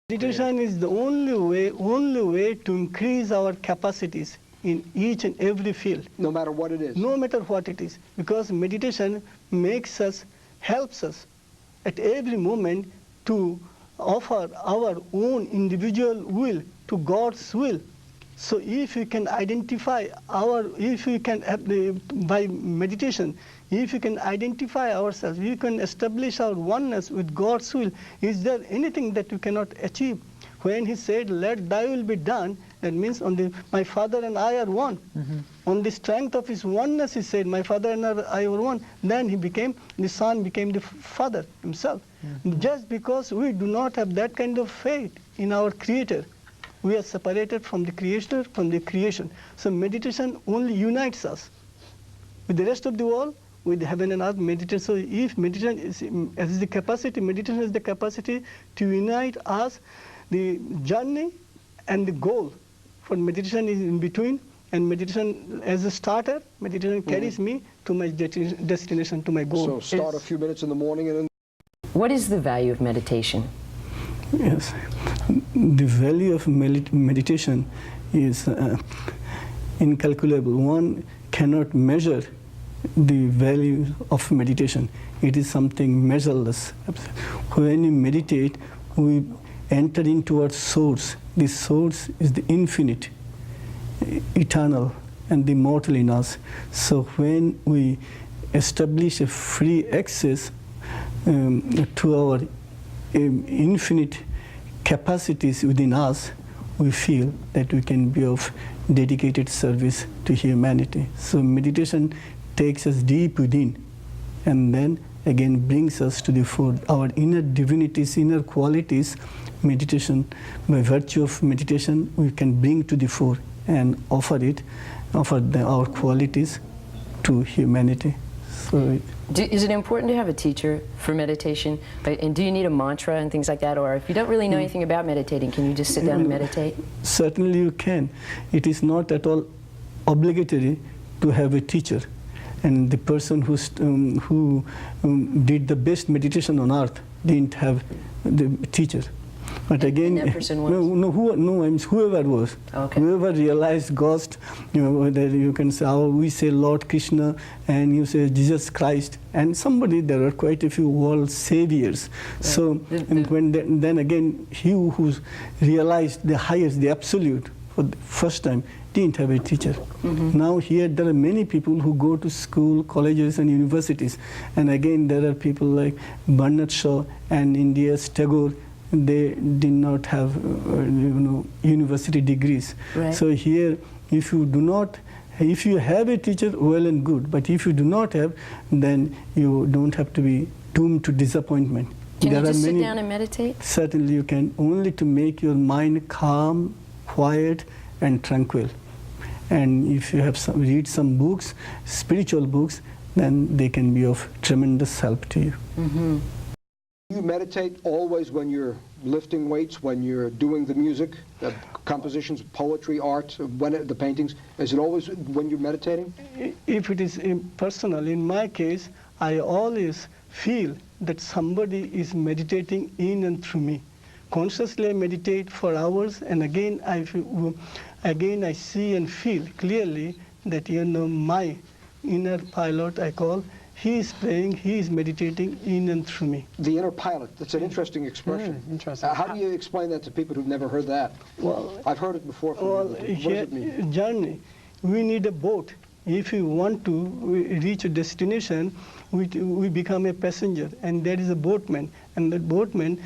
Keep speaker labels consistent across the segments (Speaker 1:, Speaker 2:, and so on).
Speaker 1: Meditation is the only way to increase our capacities in each and every field.
Speaker 2: No matter what it is.
Speaker 1: No matter what it is. Because meditation helps us at every moment to offer our own individual will to God's will. So if we can identify by meditation, if we can identify ourselves, we can establish our oneness with God's will. Is there anything that we cannot achieve? When he said, let thy will be done, that means my Father and I are one. Mm-hmm. On the strength of his oneness, he said, my Father and I are one. Then the Son became the Father himself. Mm-hmm. Just because we do not have that kind of faith in our Creator, we are separated from the Creator, from the creation. So meditation only unites us with the rest of the world, with heaven and earth. Meditation. So if meditation is the capacity, meditation is the capacity to unite us, the journey and the goal. For meditation is in between, and meditation as a starter, meditation carries me to my destination, to my goal.
Speaker 2: So start a few minutes in the morning and then.
Speaker 3: What is the value of meditation?
Speaker 1: Yes, the value of meditation is incalculable. One cannot measure the value of meditation. It is something measureless. When you meditate, we enter into our source. The source is the infinite, eternal, and the immortal in us. So when we establish a free access to our infinite capacities within us, we feel that we can be of dedicated service to humanity. So meditation takes us deep within and then again brings us to the fore. Our inner divinities, inner qualities, meditation, by virtue of meditation, we can bring to the fore and offer our qualities to humanity. So
Speaker 3: is it important to have a teacher for meditation? And do you need a mantra and things like that? Or if you don't really know anything about meditating, can you just sit down and meditate?
Speaker 1: Certainly you can. It is not at all obligatory to have a teacher. And the person who did the best meditation on earth didn't have the teacher. But again,
Speaker 3: that person was?
Speaker 1: Whoever was,
Speaker 3: okay.
Speaker 1: Whoever realized Ghost, whether you can say, we say Lord Krishna, and you say Jesus Christ, and there are quite a few world saviors. Right. So, then again, he who realized the highest, the absolute, for the first time, didn't have a teacher. Mm-hmm. Now here there are many people who go to school, colleges and universities, and again there are people like Bernard Shaw and India's Tagore. They did not have university degrees. Right. So here, if you have a teacher, well and good, but if you do not have, then you don't have to be doomed to disappointment.
Speaker 3: Can you just sit down and meditate?
Speaker 1: Certainly you can, only to make your mind calm, quiet and tranquil. And if you have read some books, spiritual books, then they can be of tremendous help to you.
Speaker 3: Mm-hmm.
Speaker 2: You meditate always when you're lifting weights, when you're doing the music, the compositions, poetry, art, the paintings? Is it always when you're meditating?
Speaker 1: If it is personal, in my case, I always feel that somebody is meditating in and through me. Consciously I meditate for hours, and again I see and feel clearly that my inner pilot, I call, he is praying, he is meditating in and through me.
Speaker 2: The inner pilot, that's an interesting expression.
Speaker 1: Interesting.
Speaker 2: How do you explain that to people who've never heard that?
Speaker 1: Well,
Speaker 2: I've heard it before from you. What does it mean?
Speaker 1: Journey, we need a boat. If we want to reach a destination, we become a passenger, and there is a boatman, and that boatman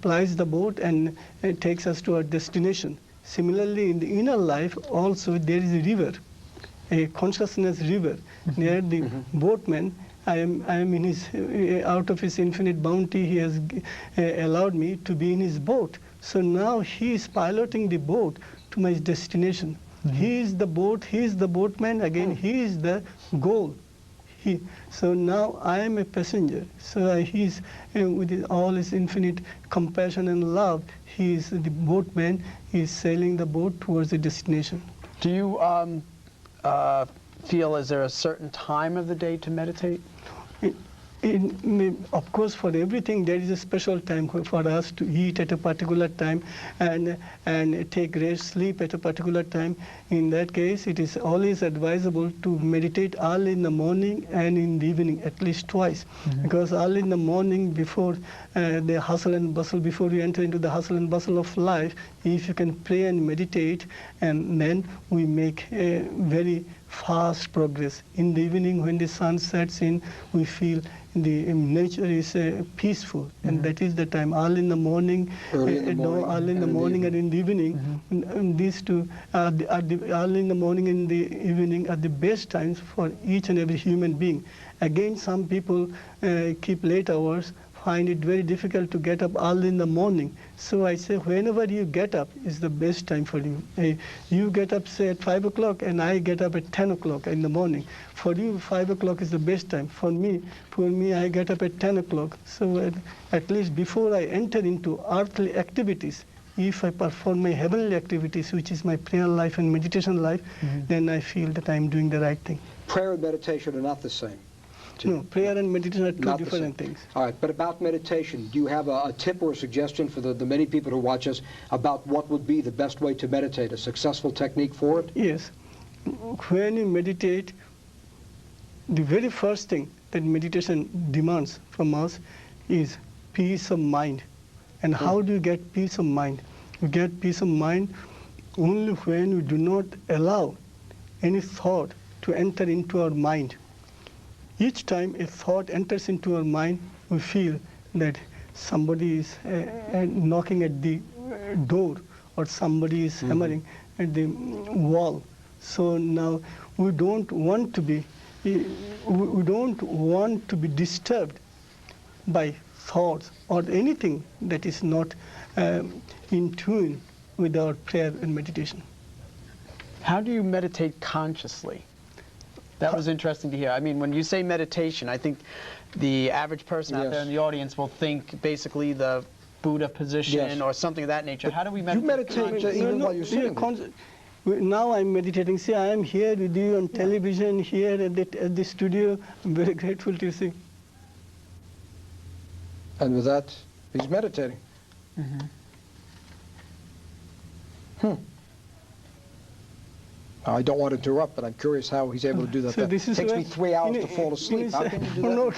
Speaker 1: plies the boat and takes us to our destination. Similarly, in the inner life also there is a river, a consciousness river. Near the boatman, I am in his, out of his infinite bounty, he has allowed me to be in his boat. So now he is piloting the boat to my destination. He is the boat, he is the boatman, again he is the goal. So now I am a passenger. So he is, with all his infinite compassion and love, he is the boatman, he is sailing the boat towards the destination.
Speaker 4: Do you feel, is there a certain time of the day to meditate?
Speaker 1: Of course, for everything there is a special time for us to eat at a particular time and take rest, sleep at a particular time. In that case, it is always advisable to meditate early in the morning and in the evening, at least twice. Because early in the morning, before the hustle and bustle, before you enter into the hustle and bustle of life, if you can pray and meditate, and then we make a very fast progress. In the evening, when the sun sets in, we feel the nature is peaceful, and that is the time. Early in the morning,
Speaker 2: early in the morning
Speaker 1: and in the evening. And these two, early in the morning and the evening are the best times for each and every human being. Again, some people keep late hours, find it very difficult to get up early in the morning. So I say, whenever you get up is the best time for you. You get up, say, at 5 o'clock, and I get up at 10 o'clock in the morning. For you, 5 o'clock is the best time. For me, I get up at 10 o'clock. So at least before I enter into earthly activities, if I perform my heavenly activities, which is my prayer life and meditation life, then I feel that I'm doing the right thing.
Speaker 2: Prayer and meditation are not the same.
Speaker 1: No, prayer and meditation are two different things.
Speaker 2: All right, but about meditation, do you have a tip or a suggestion for the many people who watch us about what would be the best way to meditate, a successful technique for it?
Speaker 1: Yes. When you meditate, the very first thing that meditation demands from us is peace of mind. And how do you get peace of mind? You get peace of mind only when you do not allow any thought to enter into our mind. Each time a thought enters into our mind, we feel that somebody is knocking at the door, or somebody is hammering at the wall. So now we don't want to be disturbed by thoughts or anything that is not in tune with our prayer and meditation.
Speaker 4: How do you meditate consciously? That was interesting to hear. I mean, when you say meditation, I think the average person out there in the audience will think basically the Buddha position or something of that nature. But how do we meditate?
Speaker 2: You meditate even while you're sitting.
Speaker 1: Now I'm meditating. See, I am here with you on television, here at the studio. I'm very grateful to see.
Speaker 2: And with that, he's meditating. I don't want to interrupt, but I'm curious how he's able to do that.
Speaker 1: So this is
Speaker 2: takes me 3 hours to fall asleep. How can you do that?
Speaker 1: No.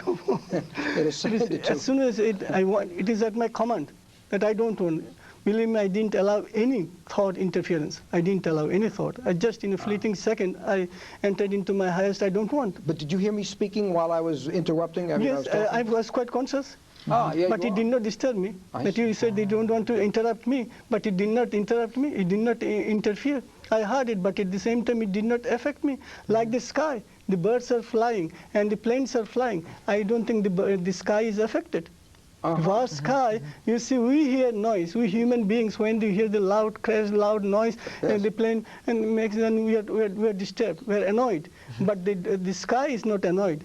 Speaker 2: It is
Speaker 1: As soon as it is at my command that I don't want. Believe me, I didn't allow any thought interference. I didn't allow any thought. I just, in a fleeting second, I entered into my highest I don't want.
Speaker 2: But did you hear me speaking while I was interrupting?
Speaker 1: Yes, I was quite conscious. But it did not disturb me. That you said they don't want to interrupt me, but it did not interrupt me. It did not interfere. I heard it, but at the same time it did not affect me. Like the sky, the birds are flying and the planes are flying. I don't think the sky is affected. Vast sky, you see, we hear noise. We human beings, when we hear the loud crash, loud noise, the plane, and makes, then we are disturbed. We are annoyed. But the sky is not annoyed.